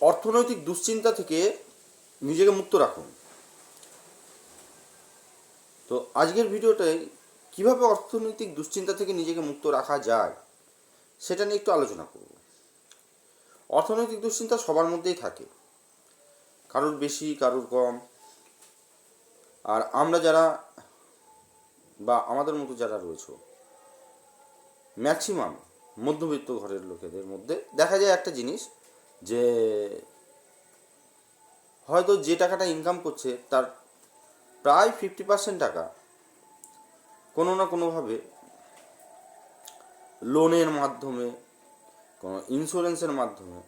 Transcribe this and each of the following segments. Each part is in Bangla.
অর্থনৈতিক দুশ্চিন্তা থেকে নিজেকে মুক্ত রাখুন। তো আজকের ভিডিওটায় কিভাবে অর্থনৈতিক দুশ্চিন্তা থেকে নিজেকে মুক্ত রাখা যায় সেটা নিয়ে একটু আলোচনা করব। অর্থনৈতিক দুশ্চিন্তা সবার মধ্যেই থাকে, কারোর বেশি কারোর কম। আর আমরা যারা বা আমাদের মতো যারা রয়েছে, ম্যাক্সিমাম মধ্যবিত্ত ঘরের লোকেদের মধ্যে দেখা যায় একটা জিনিস, যে হয়তো যে টাকাটা ইনকাম করছে তার প্রায় 50% টাকা কোনো না কোনোভাবে লোনের মাধ্যমে, কোনো ইন্স্যুরেন্সের মাধ্যমে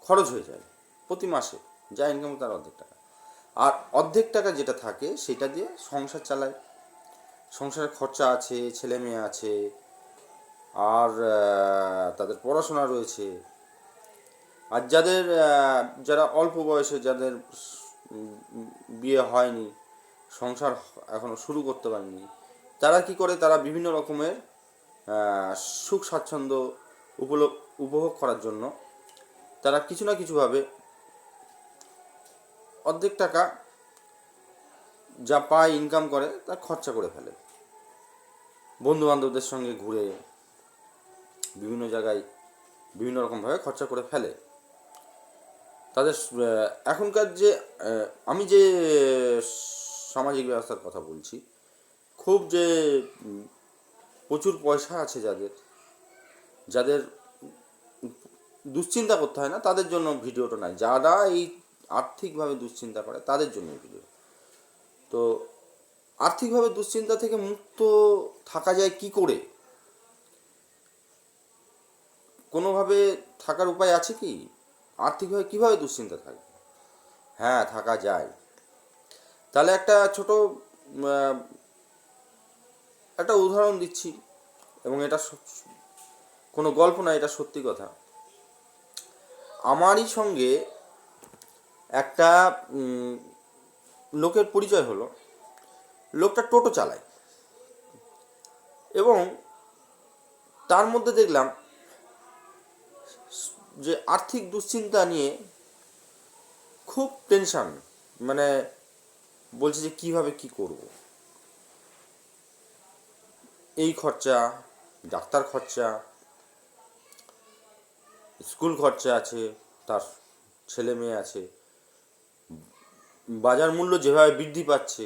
খরচ হয়ে যায় প্রতি মাসে। যা ইনকাম তার অর্ধেক টাকা, আর অর্ধেক টাকা যেটা থাকে সেটা দিয়ে সংসার চালায়। সংসারের খরচা আছে, ছেলে মেয়ে আছে, আর তাদের পড়াশোনা রয়েছে। আর যারা অল্প বয়সে, যাদের বিয়ে হয়নি, সংসার এখনো শুরু করতে পারেনি, তারা কি করে, তারা বিভিন্ন রকমের সুখ স্বাচ্ছন্দ্য উপভোগ করার জন্য তারা কিছু না কিছুভাবে অর্ধেক টাকা যা পায়, ইনকাম করে, তা খরচা করে ফেলে। বন্ধু বান্ধবদের সঙ্গে ঘুরে বিভিন্ন জায়গায় বিভিন্ন রকমভাবে খরচা করে ফেলে। তাদের এখনকার যে আমি যে সামাজিক ব্যবস্থার কথা বলছি, খুব যে প্রচুর পয়সা আছে যাদের দুশ্চিন্তা করতে হয় না, তাদের জন্য ভিডিওটা নাই। যারা এই আর্থিকভাবে দুশ্চিন্তা করে তাদের জন্য ভিডিও। তো আর্থিকভাবে দুশ্চিন্তা থেকে মুক্ত থাকা যায় কি করে? কোনোভাবে থাকার উপায় আছে কি? আর্থিকভাবে কিভাবে দুশ্চিন্তা থাকবে? হ্যাঁ, থাকা যায়। তাহলে একটা ছোট একটা উদাহরণ দিচ্ছি, এবং এটা কোনো গল্প না, এটা সত্যি কথা। আমারই সঙ্গে একটা লোকের পরিচয় হলো। লোকটা টোটো চালায়, এবং তার মধ্যে দেখলাম যে আর্থিক দুশ্চিন্তা নিয়ে খুব টেনশন, মানে বলছে যে কিভাবে কি করব, এই খরচা, ডাক্তার খরচা, স্কুল খরচা আছে, তার ছেলে মেয়ে আছে, বাজার মূল্য যেভাবে বৃদ্ধি পাচ্ছে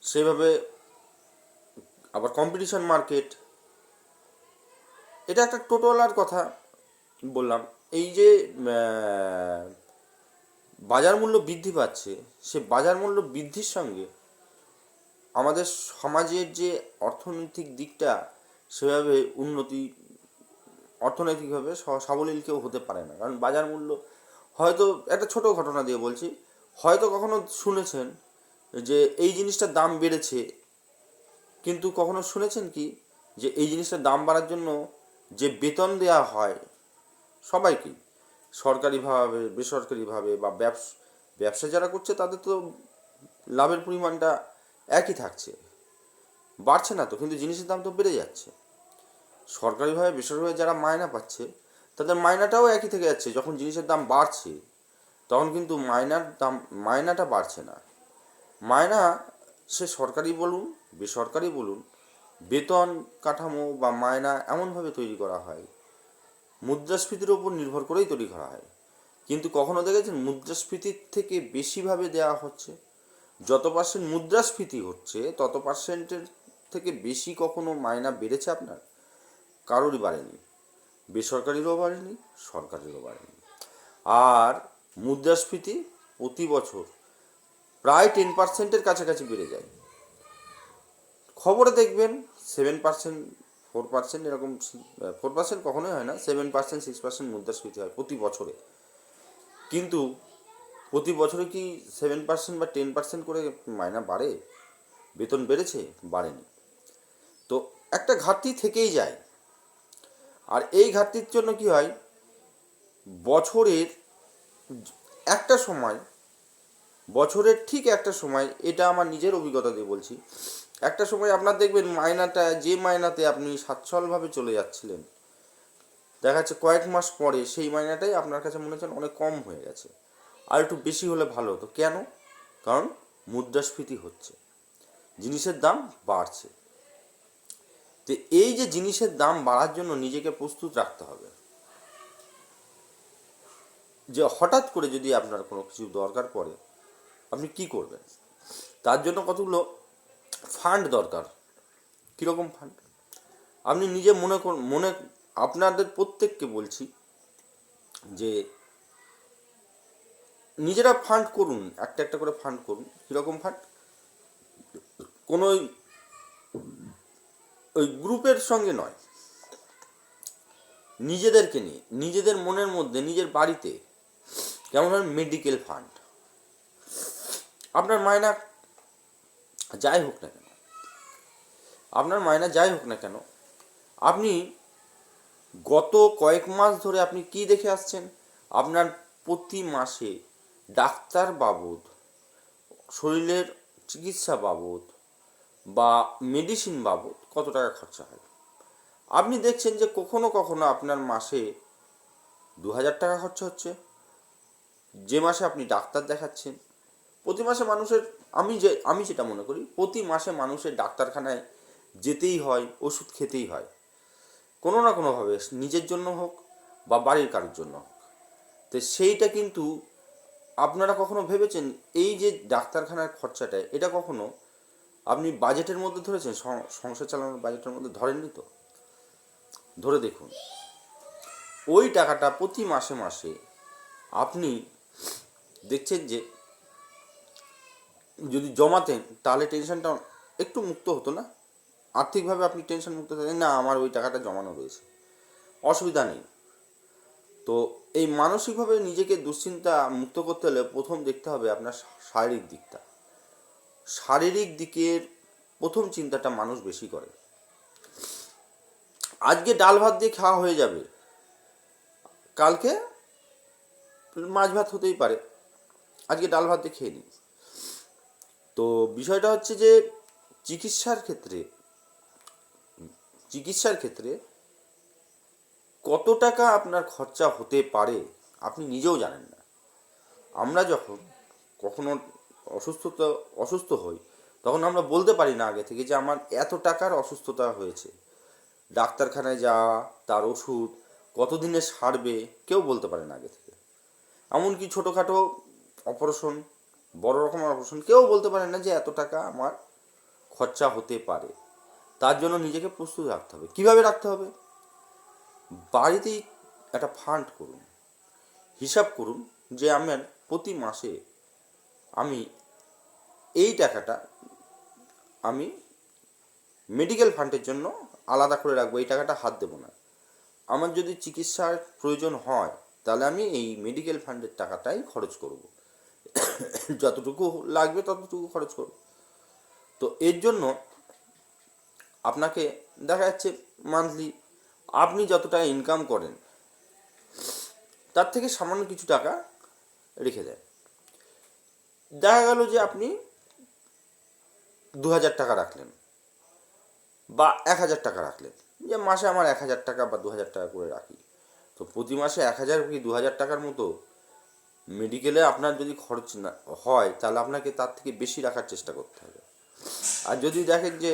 সেভাবে, আবার কম্পিটিশন মার্কেট। এটা একটা টোটোওয়ালার কথা বললাম। এই যে বাজার মূল্য বৃদ্ধি পাচ্ছে, সে বাজার মূল্য বৃদ্ধির সঙ্গে আমাদের সমাজের যে অর্থনৈতিক দিকটা সেভাবে অর্থনৈতিকভাবে সাবলীল কেউ হতে পারে না। কারণ বাজার মূল্য, হয়তো একটা ছোট ঘটনা দিয়ে বলছি, হয়তো কখনো শুনেছেন যে এই জিনিসটার দাম বেড়েছে, কিন্তু কখনো শুনেছেন কি যে এই জিনিসটার দাম বাড়ার জন্য যে বেতন দেওয়া হয় সবাইকেই, সরকারিভাবে, বেসরকারিভাবে, বা ব্যবসা যারা করছে তাদের তো লাভের পরিমাণটা একই থাকছে, বাড়ছে না তো, কিন্তু জিনিসের দাম তো বেড়ে যাচ্ছে। সরকারিভাবে, বেসরকারিভাবে যারা মায়না পাচ্ছে তাদের মায়নাটাও একই থেকে যাচ্ছে। যখন জিনিসের দাম বাড়ছে তখন কিন্তু মায়নাটা বাড়ছে না। মায়না, সে সরকারি বলুন বেসরকারি বলুন, বেতন কাঠামো বা মায়না এমনভাবে তৈরি করা হয়, মুদ্রাস্ফীতির ওপর নির্ভর করেই তৈরি করা হয়। কিন্তু কখনো দেখেছেন মুদ্রাস্ফীতির থেকে বেশিভাবে দেওয়া হচ্ছে? যত পার্সেন্ট মুদ্রাস্ফীতি হচ্ছে তত পার্সেন্টের থেকে বেশি কখনো মায়না বেড়েছে আপনার? কারোরই বাড়েনি, বেসরকারিরও বাড়েনি, সরকারিরও বাড়েনি। আর মুদ্রাস্ফীতি প্রতি বছর প্রায় 10%-এর কাছাকাছি বেড়ে যায়। খবরে দেখবেন 7%, 4%, এরকম। 4% কখনোই হয় না, 7%, 6% মুদ্রাস্ফীতি হয় প্রতি বছরে। কিন্তু প্রতি বছরে কি 7% বা 10% করে মায়না বাড়ে? বেতন বেড়েছে? বাড়েনি। তো একটা ঘাটতি থেকেই যায়। আর এই ঘাটতির জন্য কি হয়, বছরের একটা সময়, বছরের ঠিক একটা সময়, এটা আমার নিজের অভিজ্ঞতা দিয়ে বলছি, একটা সময় আপনার দেখবেন মাইনাতে আপনি সচ্ছলভাবে চলে যাচ্ছিলেন, দেখা যাচ্ছে কয়েক মাস পরে সেই মাইনেটাই আপনার কাছে মনে হচ্ছে অনেক কম হয়ে গেছে, আর একটু বেশি হলে ভালো হতো। কেন? কারণ মুদ্রাস্ফীতি হচ্ছে, জিনিসের দাম বাড়ছে। তো এই যে জিনিসের দাম বাড়ার জন্য নিজেকে প্রস্তুত রাখতে হবে, যে হঠাৎ করে যদি আপনার কোনো কিছু দরকার পড়ে আপনি কি করবেন। তার জন্য কতগুলো ফান্ড দরকার। কীরকম ফান্ড? আপনি নিজে মনে আপনাদের প্রত্যেককে বলছি যে নিজেরা ফান্ড করুন, একটা একটা করে ফান্ড করুন। কীরকম ফান্ড? কোনো ওই গ্রুপের সঙ্গে নয়, নিজেদেরকে নিয়ে, নিজেদের মনের মধ্যে, নিজের বাড়িতে। যেমন ধরেন মেডিকেল ফান্ড। আপনার মায়না যাই হোক না কেন, আপনি গত কয়েক মাস ধরে আপনি কি দেখে আসছেন? আপনার প্রতি মাসে ডাক্তার বাবদ, শরীরের চিকিৎসা বাবদ বা মেডিসিন বাবদ কত টাকা খরচা হয়। আপনি দেখছেন যে কখনো কখনো আপনার মাসে 2,000 টাকা খরচা হচ্ছে, যে মাসে আপনি ডাক্তার দেখাচ্ছেন। প্রতি মাসে মানুষের, আমি যেটা মনে করি, প্রতি মাসে মানুষের ডাক্তারখানায় যেতেই হয়, ওষুধ খেতেই হয়, কোনো না কোনোভাবে, নিজের জন্য হোক বা বাড়ির কারোর জন্য হোক। তো সেইটা কিন্তু আপনারা কখনো ভেবেছেন এই যে ডাক্তারখানার খরচাটা, এটা কখনো আপনি বাজেটের মধ্যে ধরেছেন? সংসার চালানোর বাজেটের মধ্যে ধরেননি তো? ধরে দেখুন, ওই টাকাটা প্রতি মাসে মাসে আপনি দেখছেন যে যদি জমাতেন তাহলে টেনশনটা একটু মুক্ত হতো না? আর্থিকভাবে আপনি টেনশন মুক্ত থাকেন, না আমার ওই টাকাটা জমানো রয়েছে, অসুবিধা নেই। তো এই মানসিকভাবে নিজেকে দুশ্চিন্তা মুক্ত করতে হলে প্রথম দেখতে হবে আপনার শারীরিক দিকটা। শারীরিক দিকের প্রথম চিন্তাটা মানুষ বেশি করে। আজকে ডাল ভাত দিয়ে খাওয়া হয়ে যাবে, কালকে মাছ ভাত হতেই পারে, আজকে ডাল ভাত দিয়ে খেয়ে নিই। তো বিষয়টা হচ্ছে যে চিকিৎসার ক্ষেত্রে কত টাকা আপনার খরচা হতে পারে আপনি নিজেও জানেন না। আমরা যখন কখনো অসুস্থ হই, তখন আমরা বলতে পারি না আগে থেকে যে আমার এত টাকার অসুস্থতা হয়েছে। ডাক্তারখানায় যাওয়া, তার ওষুধ কতদিনে সারবে কেউ বলতে পারে না আগে থেকে। এমনকি ছোটোখাটো অপারেশন, বড় রকমের অপারেশন, কেউ বলতে পারে না যে এত টাকা আমার খরচা হতে পারে। তার জন্য নিজেকে প্রস্তুত রাখতে হবে। কিভাবে রাখতে হবে? বাড়িতেই একটা ফান্ড করুন, হিসাব করুন যে আমার প্রতি মাসে আমি এই টাকাটা আমি মেডিকেল ফান্ডের জন্য আলাদা করে রাখবো, এই টাকাটা হাত দেবো না। আমার যদি চিকিৎসার প্রয়োজন হয় তাহলে আমি এই মেডিকেল ফান্ডের টাকাটাই খরচ করব, যতটুকু লাগবে ততটুকু খরচ করব। তো এর জন্য আপনাকে দেখা যাচ্ছে মান্থলি আপনি যত টাকা ইনকাম করেন তার থেকে সামান্য কিছু টাকা রেখে দেন। দেখা গেল যে আপনি 2,000 টাকা রাখলেন বা 1,000 টাকা রাখলেন, যে মাসে আমার 1,000 টাকা বা 2,000 টাকা করে রাখি। তো প্রতি মাসে 1,000 কি 2,000 টাকার মতো মেডিকেলে আপনার যদি খরচ না হয় তাহলে আপনাকে তার থেকে বেশি রাখার চেষ্টা করতে হবে। আর যদি দেখেন যে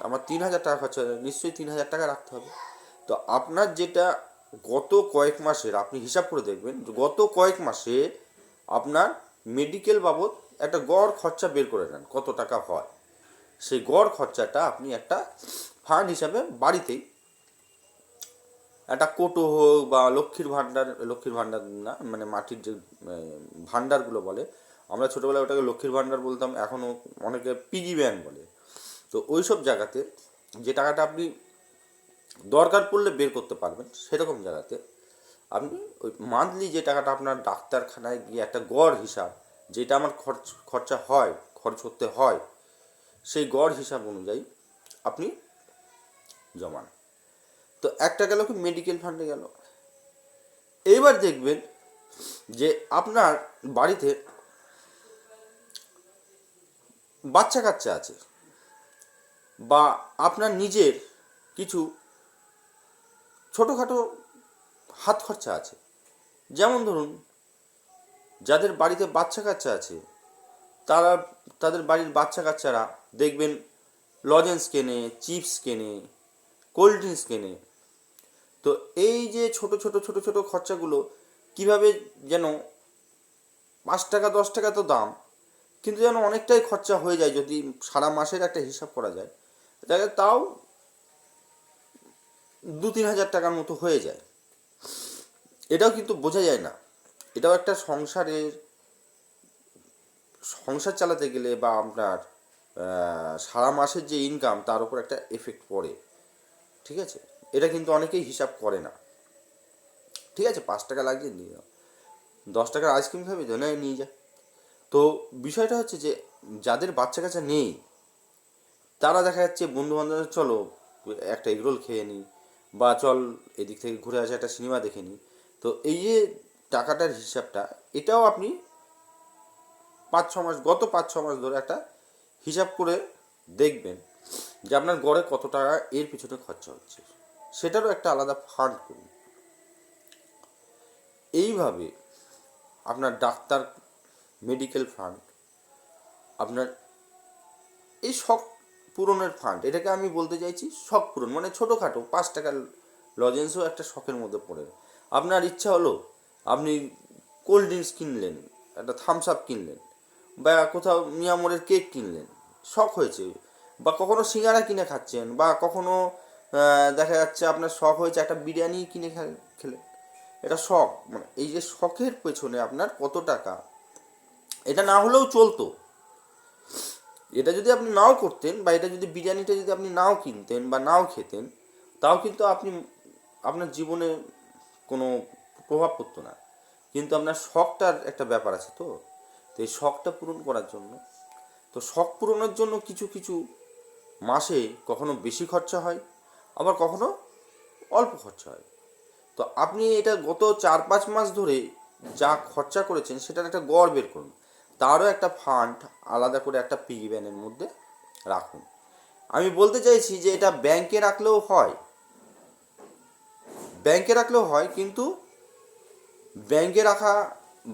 আমার 3,000 টাকা খরচা, নিশ্চয়ই 3,000 টাকা রাখতে হবে। তো আপনার যেটা গত কয়েক মাসের আপনি হিসাব করে দেখবেন, গত কয়েক মাসে আপনার মেডিকেল বাবদ একটা গড় খরচা বের করে নেন কত টাকা হয়। সেই গড় খরচাটা আপনি একটা ফান্ড হিসাবে বাড়িতেই একটা কোটো হোক বা লক্ষ্মীর ভাণ্ডার না, মানে মাটির যে ভাণ্ডারগুলো বলে, আমরা ছোটোবেলায় ওটাকে লক্ষ্মীর ভাণ্ডার বলতাম, এখনও অনেকে পিগি ব্যাংক বলে। তো ওই সব জায়গাতে যে টাকাটা আপনি দরকার পড়লে বের করতে পারবেন, সেরকম জায়গাতে আপনি ওই মান্থলি যে টাকাটা আপনার ডাক্তারখানায় গিয়ে একটা গড় হিসাব, যেটা আমার খরচ করতে হয়, সেই গড় হিসাব অনুযায়ী আপনি জমান। তো একটা গেল কি মেডিকেল ফান্ডে গেল। এইবার দেখবেন যে আপনার বাড়িতে বাচ্চা কাচ্চা আছে বা আপনার নিজের কিছু ছোটোখাটো হাত খরচা আছে। যেমন ধরুন, যাদের বাড়িতে বাচ্চা কাচ্চা আছে, তারা তাদের বাড়ির বাচ্চা কাচ্চারা দেখবেন লজেন্স কেনে, চিপস কেনে, কোল্ড ড্রিঙ্কস কেনে। তো এই যে ছোট ছোট ছোট ছোট খরচাগুলো কিভাবে যেন 5 টাকা 10 টাকা তো দাম, কিন্তু যেন অনেকটাই খরচা হয়ে যায় যদি সারা মাসের একটা হিসাব করা যায়, তাও 2-3 হাজার টাকার মতো হয়ে যায়। এটাও কিন্তু বোঝা যায় না। এটাও একটা সংসার চালাতে গেলে বা আপনার সারা মাসের যে ইনকাম তার উপর একটা এফেক্ট পড়ে। ঠিক আছে, এটা কিন্তু অনেকেই হিসাব করে না। ঠিক আছে, 5 টাকা লাগছে নিয়ে যাও, 10 টাকার আইসক্রিম খাবে তো নয় নিয়ে যায়। তো বিষয়টা হচ্ছে যে যাদের বাচ্চা কাচ্চা নেই, তারা দেখা যাচ্ছে বন্ধু বান্ধব, চলো একটা এগরোল খেয়ে নিই, বা চল এদিক থেকে ঘুরে আসে, একটা সিনেমা দেখে নিই। তো এই যে টাকাটার হিসাবটা, এটাও আপনি 5-6 মাস, গত 5-6 মাস ধরে একটা হিসাব করে দেখবেন যে আপনার গড়ে কত টাকা এর পিছনে খরচা হচ্ছে, সেটারও একটা আলাদা ফান্ড করুন। এইভাবে আপনার ডাক্তার, মেডিকেল ফান্ড, আপনার এই শখ পূরণের ফান্ড, এটাকে আমি বলতে চাইছি শখ পূরণ, মানে ছোটোখাটো 5 টাকার লজেন্সও একটা শখের মধ্যে পড়ে। আপনার ইচ্ছা হলো আপনি কোল্ড ড্রিঙ্কস কিনলেন, একটা থামস আপ কিনলেন, বা কোথাও মিয়ামরের কেক কিনলেন, শখ হয়েছে, বা কখনো সিঙ্গারা কিনে খাচ্ছেন, বা কখনো দেখা যাচ্ছে আপনার শখ হয়েছে একটা বিরিয়ানি কিনে খেলেন। এটা শখ, মানে এই যে শখের পেছনে আপনার কত টাকা, এটা না হলেও চলতো। এটা যদি আপনি নাও করতেন, বা এটা যদি বিরিয়ানিটা যদি আপনি নাও কিনতেন বা নাও খেতেন, তাও কিন্তু আপনি আপনার জীবনে কোনো প্রভাব পড়তো না। কিন্তু আপনার শখটার একটা ব্যাপার আছে, তো এই শখটা পূরণ করার জন্য, তো শখ পূরণের জন্য কিছু কিছু মাসে কখনো বেশি খরচা হয়, আবার কখনো অল্প খরচা হয়। তো আপনি এটা গত 4-5 মাস ধরে যা খরচা করেছেন সেটার একটা গড় বের করুন, তারও একটা ফান্ড আলাদা করে একটা পিগি ব্যাংকের মধ্যে রাখুন। আমি বলতে চাইছি যে এটা ব্যাংকে রাখলেও হয়, কিন্তু ব্যাংকে রাখা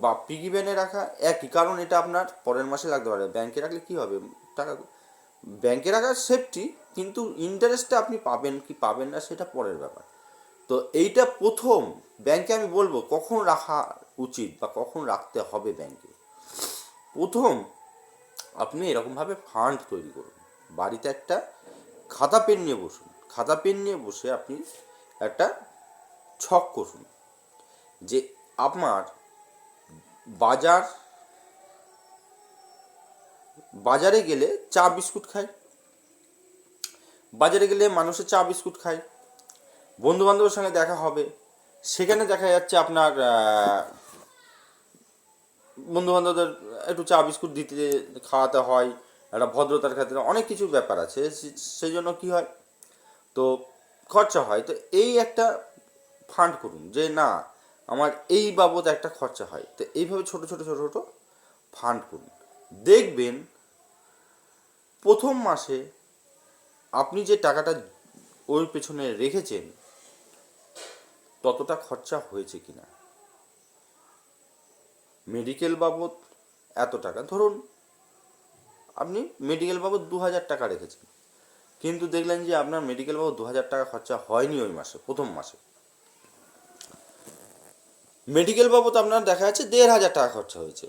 বা পিগি ব্যাংকে রাখা একই, কারণ এটা আপনার পরের মাসে লাগতে পারে। ব্যাংকে রাখলে কি হবে, টাকা ব্যাংকে রাখা সেফটি, কিন্তু ইন্টারেস্টটা আপনি পাবেন কি পাবেন না সেটা পরের ব্যাপার। তো এইটা প্রথম ব্যাংকে আমি বলবো কখন রাখা উচিত বা কখন রাখতে হবে ব্যাংকে। প্রথম আপনি এরকমভাবে ফান্ড তৈরি করুন, বাড়িতে একটা খাতা পেন নিয়ে বসুন, খাতা পেন নিয়ে বসে আপনি একটা ছক করুন যে আপনার বাজারে গেলে চা বিস্কুট খাই, বাজারে গেলে মানুষের চা বিস্কুট খায়, বন্ধু বান্ধবের সঙ্গে দেখা হবে, সেখানে দেখা যাচ্ছে আপনার বন্ধু বান্ধবদের একটু চা বিস্কুট দিতে খাওয়াতে হয়, একটা ভদ্রতার ক্ষেত্রে অনেক কিছু ব্যাপার আছে, সেই জন্য কী হয়, তো খরচা হয়। তো এই একটা ফান্ড করুন যে না, আমার এই বাবদ একটা খরচা হয়, তো এইভাবে ছোটো ছোটো ছোটো ছোটো ফান্ড করুন। দেখবেন প্রথম মাসে আপনি যে টাকাটা ওর পেছনে রেখেছেন ততটা খরচা হয়েছে কিনা। মেডিকেল বাবদ এত টাকা, ধরুন আপনি মেডিকেল বাবদ 2,000 টাকা রেখেছেন, কিন্তু দেখলেন যে আপনার মেডিকেল বাবদ 2,000 টাকা খরচা হয়নি ওই মাসে, প্রথম মাসে। মেডিকেল বাবদ আপনার দেখা যাচ্ছে 1,500 টাকা খরচা হয়েছে,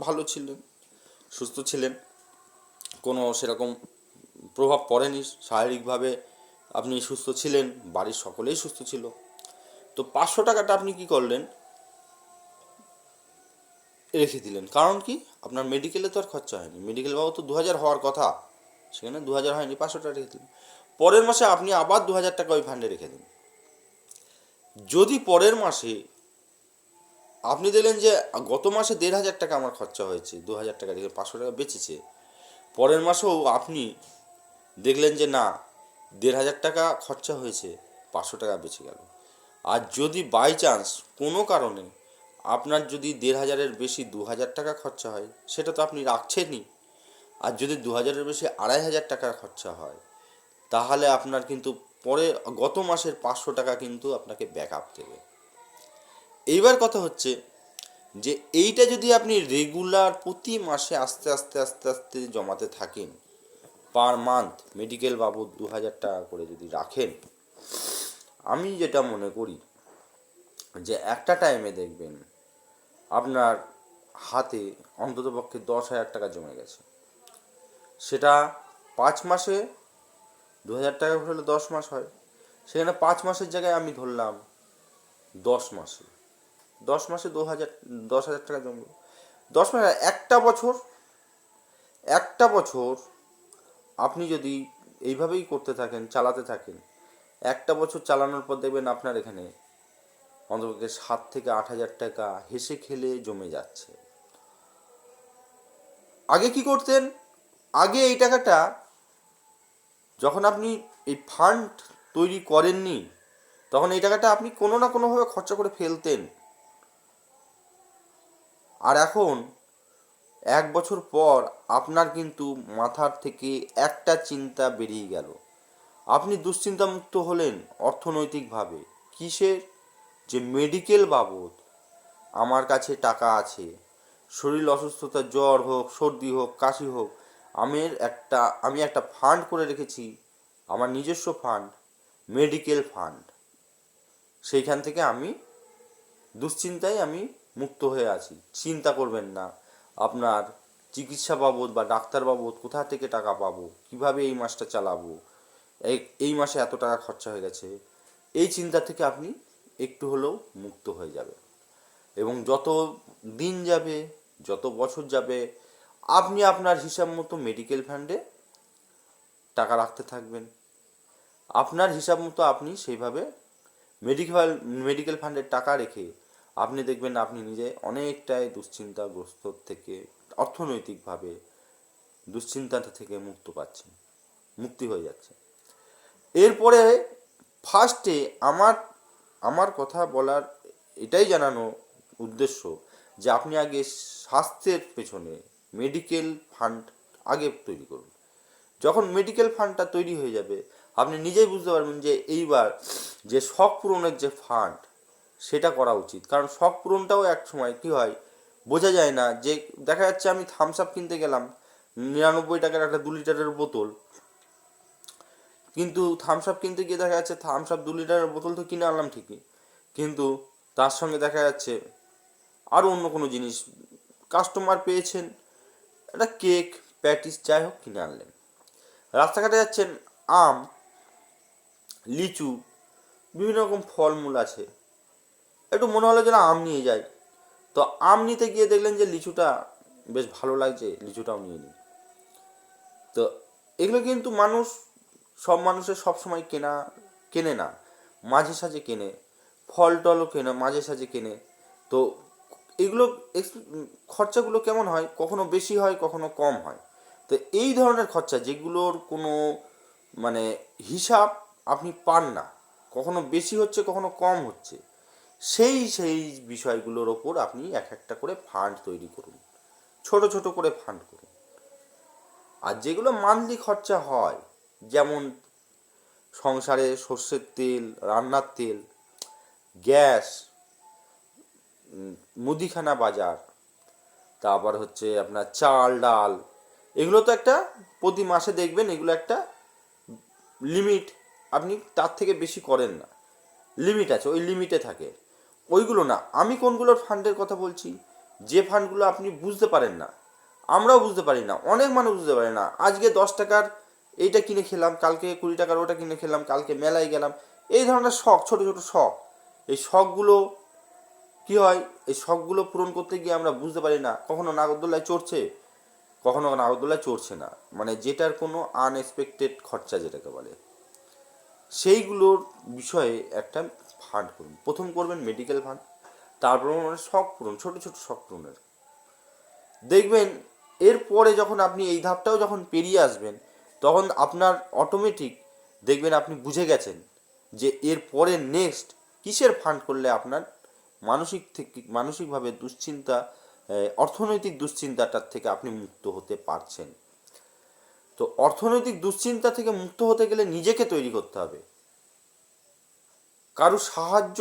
ভালো ছিলেন, সুস্থ ছিলেন, কোনো সেরকম প্রভাব পড়েনি, শারীরিকভাবে আপনি সুস্থ ছিলেন, বাড়ির সকলেই সুস্থ ছিল। তো 500 টাকাটা আপনি কি করলেন, রেখে দিলেন, কারণ কি আপনার মেডিকেলে তো আর খরচা হয়নি, মেডিকেল বাবদ তো 2,000 হওয়ার কথা, সেখানে 2,000 হয়নি, 500 টাকা রেখে দিলেন। পরের মাসে আপনি আবার 2,000 টাকা ওই ফান্ডে রেখে দিন। যদি পরের মাসে আপনি দেখলেন যে গত মাসে 1,500 টাকা আমার খরচা হয়েছে, 2,000 টাকা রেখে 500 টাকা বেঁচেছে, পরের মাসেও আপনি দেখলেন যে না, 1,500 টাকা খরচা হয়েছে, 500 টাকা বেঁচে গেল। আর যদি বাই চান্স কোনো কারণে আপনার যদি 1,500-এর বেশি 2,000 টাকা খরচা হয়, সেটা তো আপনি রাখছেনই। আর যদি 2,000-এর বেশি 2,500 টাকা খরচা হয়, তাহলে আপনার কিন্তু পরে গত মাসের 500 টাকা কিন্তু আপনাকে ব্যাকআপ দেবে। এইবার কথা হচ্ছে যে এইটা যদি আপনি রেগুলার প্রতি মাসে আস্তে আস্তে আস্তে আস্তে জমাতে থাকেন, পার মান্থ মেডিকেল বাবদ 2000 টাকা করে যদি রাখেন, আমি যেটা মনে করি যে একটা টাইমে দেখবেন আপনার হাতে অন্ততপক্ষে 10,000 টাকা জমে গেছে। সেটা 5 মাসে 2000 টাকা হলে 10 মাস হয়, সেখানে 5 মাসের জায়গায় আমি ধরলাম 10 মাসে, 10 মাসে 10,000 টাকা জমলো। 10 মাসে একটা বছর আপনি যদি এইভাবেই করতে থাকেন, চালাতে থাকেন, একটা বছর চালানোর পর দেখবেন আপনার এখানে অন্তত 7 থেকে 8 হাজার টাকা হেসে খেলে জমে যাচ্ছে। আগে কি করতেন? আগে এই টাকাটা যখন আপনি এই ফান্ড তৈরি করেননি, তখন এই টাকাটা আপনি কোনো না কোনোভাবে খরচা করে ফেলতেন। আর এখন 1 বছর পর আপনার কিন্তু মাথার থেকে একটা চিন্তা বেরিয়ে গেল, আপনি দুশ্চিন্তামুক্ত হলেন অর্থনৈতিকভাবে। কিসের? যে মেডিকেল বাবদ আমার কাছে টাকা আছে, শরীর অসুস্থতা, জ্বর হোক, সর্দি হোক, কাশি হোক, আমি একটা ফান্ড করে রেখেছি, আমার নিজস্ব ফান্ড, মেডিকেল ফান্ড। সেইখান থেকে আমি দুশ্চিন্তায় আমি মুক্ত হয়ে আছি। চিন্তা করবেন না আপনার চিকিৎসা বাবদ বা ডাক্তার বাবদ কোথা থেকে টাকা পাবো, কিভাবে এই মাসটা চালাবো, এই মাসে এত টাকা খরচা হয়ে গেছে। এই চিন্তা থেকে আপনি একটু হলেও মুক্ত হয়ে যাবে। এবং যত দিন যাবে, যত বছর যাবে, আপনি আপনার হিসাব মতো মেডিকেল ফান্ডে টাকা রাখতে থাকবেন। আপনার হিসাব মতো আপনি সেইভাবে মেডিকেল ফান্ডের টাকা রেখে আপনি দেখবেন আপনি নিজে অনেকটাই দুশ্চিন্তাগ্রস্ত থেকে, অর্থনৈতিকভাবে দুশ্চিন্তাটা থেকে মুক্তি হয়ে যাচ্ছে। এরপরে ফার্স্টে আমার কথা বলার এটাই জানানো উদ্দেশ্য যে আপনি আগে স্বাস্থ্যের পেছনে মেডিকেল ফান্ড আগে তৈরি করুন। যখন মেডিকেল ফান্ডটা তৈরি হয়ে যাবে, আপনি নিজেই বুঝতে পারবেন যে এইবার যে শখ পূরণের যে ফান্ড, সেটা করা উচিত। কারণ শখ পূরণটাও এক সময় কী হয় বোঝা যায় না। যে দেখা যাচ্ছে আমি থামস আপ কিনতে গেলাম 99 টাকার একটা 2 লিটারের বোতল, কিন্তু থামস আপ কিনতে গিয়ে দেখা যাচ্ছে থামস আপ 2 লিটারের বোতল তো কিনে আনলাম ঠিকই, কিন্তু তার সঙ্গে দেখা যাচ্ছে আরও অন্য কোনো জিনিস কাস্টমার পেয়েছেন, একটা কেক, প্যাটিস, যাই হোক কিনে আনলেন। রাস্তাঘাটে যাচ্ছেন, আম, লিচু, বিভিন্ন রকম ফলমূল আছে, একটু মনে হলো যেন আম নিয়ে যাই, তো আম নিতে গিয়ে দেখলেন যে লিচুটা বেশ ভালো লাগছে, লিচুটাও নিয়ে নিই। তো এগুলো কিন্তু সব মানুষের সবসময় কেনে না, মাঝে সাঝে কেনে, ফল টলও কেনে মাঝে সাঝে কেনে। তো এগুলো খরচাগুলো কেমন হয়, কখনো বেশি হয়, কখনো কম হয়। তো এই ধরনের খরচা যেগুলোর কোনো মানে হিসাব আপনি পান না, কখনো বেশি হচ্ছে, কখনো কম হচ্ছে, সেই বিষয়গুলোর ওপর আপনি একটা করে ফান্ড তৈরি করুন, ছোট ছোট করে ফান্ড করুন। আর যেগুলো মান্থলি খরচা হয়, যেমন সংসারে সর্ষের তেল, রান্নার তেল, গ্যাস, মুদিখানা বাজার, তারপর হচ্ছে আপনার চাল ডাল, এগুলো তো একটা প্রতি মাসে দেখবেন এগুলো একটা লিমিট, আপনি তার থেকে বেশি করেন না, লিমিট আছে, ওই লিমিটে থাকে। ওইগুলো না, আমি কোনগুলোর ফান্ডের কথা বলছি, যে ফান্ডগুলো আপনি বুঝতে পারেন না, আমরাও বুঝতে পারি না, অনেক মানুষ বুঝতে পারে না। আজকে 10 টাকার এইটা কিনে খেলাম, কালকে 20 টাকার ওটা কিনে খেলাম, কালকে মেলায় গেলাম, এই ধরনের শখ, ছোট ছোট শখ। এই শখগুলো কি হয়, এই শখগুলো পূরণ করতে গিয়ে আমরা বুঝতে পারি না, কখনো নাগরদোলায় চড়ছে, কখনো নাগরদোলায় চড়ছে না, মানে যেটার কোনো আনএক্সপেক্টেড খরচা যেটাকে বলে, সেইগুলোর বিষয়ে একটা ফান্ড করুন। প্রথম করবেন মেডিকেল ফান্ড, তারপর মানে শখ পূরণ, ছোট ছোট শখ পূরণের। দেখবেন এরপরে যখন আপনি এই ধাপটাও যখন পেরিয়ে আসবেন, তখন আপনার অটোমেটিক দেখবেন আপনি বুঝে গেছেন যে এর পরে নেক্সট কিসের ফান্ড করলে আপনার মানসিকভাবে দুশ্চিন্তা, অর্থনৈতিক দুশ্চিন্তাটার থেকে আপনি মুক্ত হতে পারছেন। তো অর্থনৈতিক দুশ্চিন্তা থেকে মুক্ত হতে গেলে নিজেকে তৈরি করতে হবে। কারো সাহায্য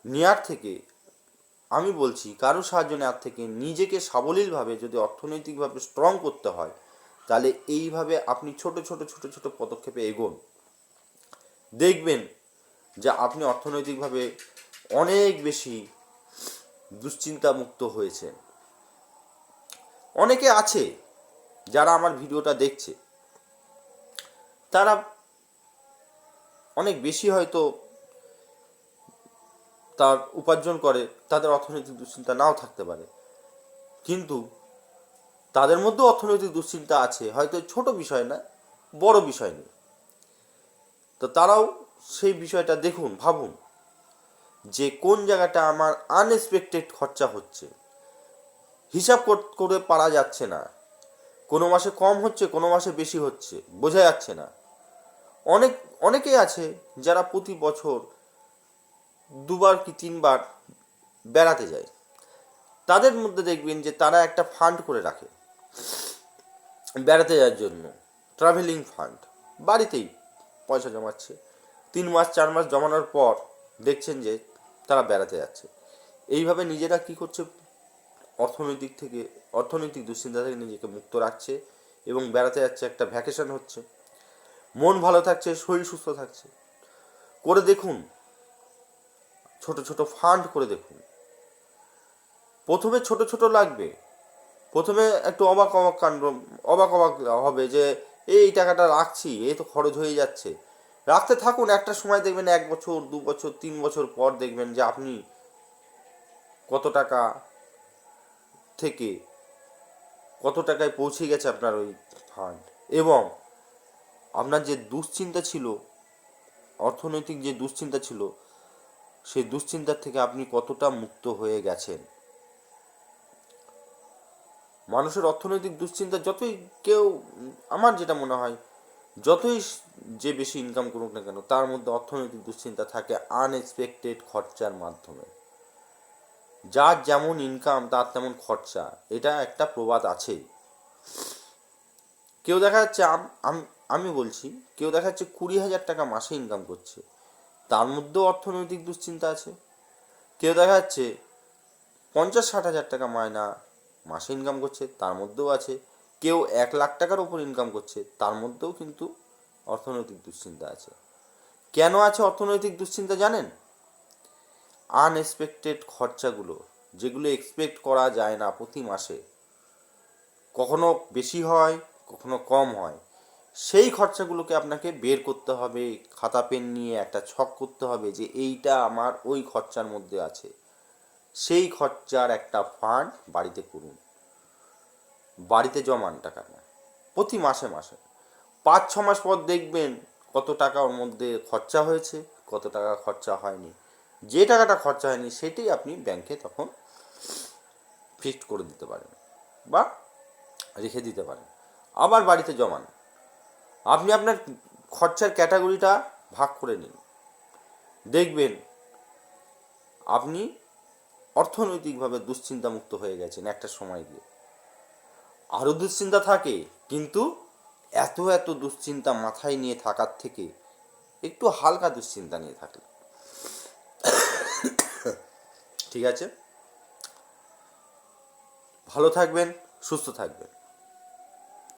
নেওয়ার থেকে, আমি বলছি কারো সাহায্য নেওয়ার থেকে নিজেকে সাবলীলভাবে যদি অর্থনৈতিকভাবে স্ট্রং করতে হয়, তাহলে এইভাবে আপনি ছোট ছোট ছোট ছোট পদক্ষেপে এগোন। দেখবেন যে আপনি অর্থনৈতিকভাবে অনেক বেশি দুশ্চিন্তামুক্ত হয়েছেন। অনেকে আছে যারা আমার ভিডিওটা দেখছে, তারা অনেক বেশি হয়তো তার উপার্জন করে, তাদের অর্থনৈতিক দুশ্চিন্তা নাও থাকতে পারে, কিন্তু তাদের মধ্যেও অর্থনৈতিক দুশ্চিন্তা আছে, হয়তো ছোট বিষয় না, বড় বিষয় নেই। তো তারাও সেই বিষয়টা দেখুন, ভাবুন যে কোন জায়গাটা আমার আনএক্সপেক্টেড খরচা হচ্ছে, হিসাব করে পারা যাচ্ছে না, কোনো মাসে কম হচ্ছে, কোনো মাসে বেশি হচ্ছে, বোঝা যাচ্ছে না। অনেকেই আছে যারা প্রতি বছর 2বার কি 3বার বেড়াতে যায়। তাদের মধ্যে দেখবেন যে তারা একটা ফান্ড করে রাখে বেড়াতে যাওয়ার জন্য, ট্রাভেলিং ফান্ড, বাড়িতেই পয়সা জমাচ্ছে। 3 মাস 4 মাস জমানোর পর দেখছেন যে তারা বেড়াতে যাচ্ছে। এইভাবে নিজেরা কি করছে, অর্থনৈতিক দুশ্চিন্তা থেকে নিজেকে মুক্ত রাখছে এবং বেড়াতে যাচ্ছে, একটা ভ্যাকেশন হচ্ছে, মন ভালো থাকছে, শরীর সুস্থ থাকছে। করে দেখুন, ছোট ছোট ফান্ড করে দেখুন। প্রথমে ছোট ছোট লাগবে, প্রথমে একটু অবাক হবে যে এই টাকাটা রাখছি, এই তো খরচ হয়ে যাচ্ছে। রাখতে থাকুন, একটা সময় দেখবেন 1 বছর 2 বছর 3 বছর পর দেখবেন যে আপনি কত টাকা থেকে কত টাকায় পৌঁছে গেছে আপনার ওই ফান্ড, এবং আপনার যে দুশ্চিন্তা ছিল, অর্থনৈতিক যে দুশ্চিন্তা ছিল, সেই দুশ্চিন্তার থেকে আপনি কতটা মুক্ত হয়ে গেছেন। মানুষের অর্থনৈতিক দুশ্চিন্তা যতই কেউ, আমার যেটা মনে হয়, যতই যে বেশি ইনকাম করুক না কেন, তার মধ্যে অর্থনৈতিক দুশ্চিন্তা থাকে আনএক্সপেক্টেড খরচার মাধ্যমে। যার যেমন ইনকাম তার তেমন খরচা, এটা একটা প্রবাদ আছে। কেউ দেখা যাচ্ছে, আমি বলছি, কেউ দেখা যাচ্ছে 20,000 টাকা মাসে ইনকাম করছে, তার মধ্যেও অর্থনৈতিক দুশ্চিন্তা আছে। কেউ দেখা যাচ্ছে 50-60 হাজার টাকা মায়না মাসে ইনকাম করছে, তার মধ্যেও আছে। কেউ 1 লাখ টাকার উপর ইনকাম করছে, তার মধ্যেও কিন্তু অর্থনৈতিক দুশ্চিন্তা আছে। কেন আছে অর্থনৈতিক দুশ্চিন্তা জানেন? আনএক্সপেক্টেড খরচাগুলো, যেগুলো এক্সপেক্ট করা যায় না প্রতি মাসে, কখনো বেশি হয়, কখনো কম হয়, সেই খরচাগুলোকে আপনাকে বের করতে হবে, খাতা পেন নিয়ে একটা ছক করতে হবে যে এইটা আমার ওই খরচার মধ্যে আছে। সেই খরচার একটা ফান্ড বাড়িতে করুন, বাড়িতে জমান টাকাটা প্রতি মাসে মাসে। 5-6 মাস পর দেখবেন কত টাকা ওর মধ্যে খরচা হয়েছে, কত টাকা খরচা হয়নি। যে টাকাটা খরচা হয়নি সেটাই আপনি ব্যাংকে তখন ফিক্সড করে দিতে পারেন বা রেখে দিতে পারেন, আবার বাড়িতে জমান। আপনি আপনার খরচার ক্যাটাগরিটা ভাগ করে নিন, দেখবেন আপনি অর্থনৈতিকভাবে দুশ্চিন্তামুক্ত হয়ে গেছেন একটা সময় গিয়ে। আরও দুশ্চিন্তা থাকে, কিন্তু এত এত দুশ্চিন্তা মাথায় নিয়ে থাকার থেকে একটু হালকা দুশ্চিন্তা নিয়ে থাকলে ঠিক আছে। ভালো থাকবেন, সুস্থ থাকবেন।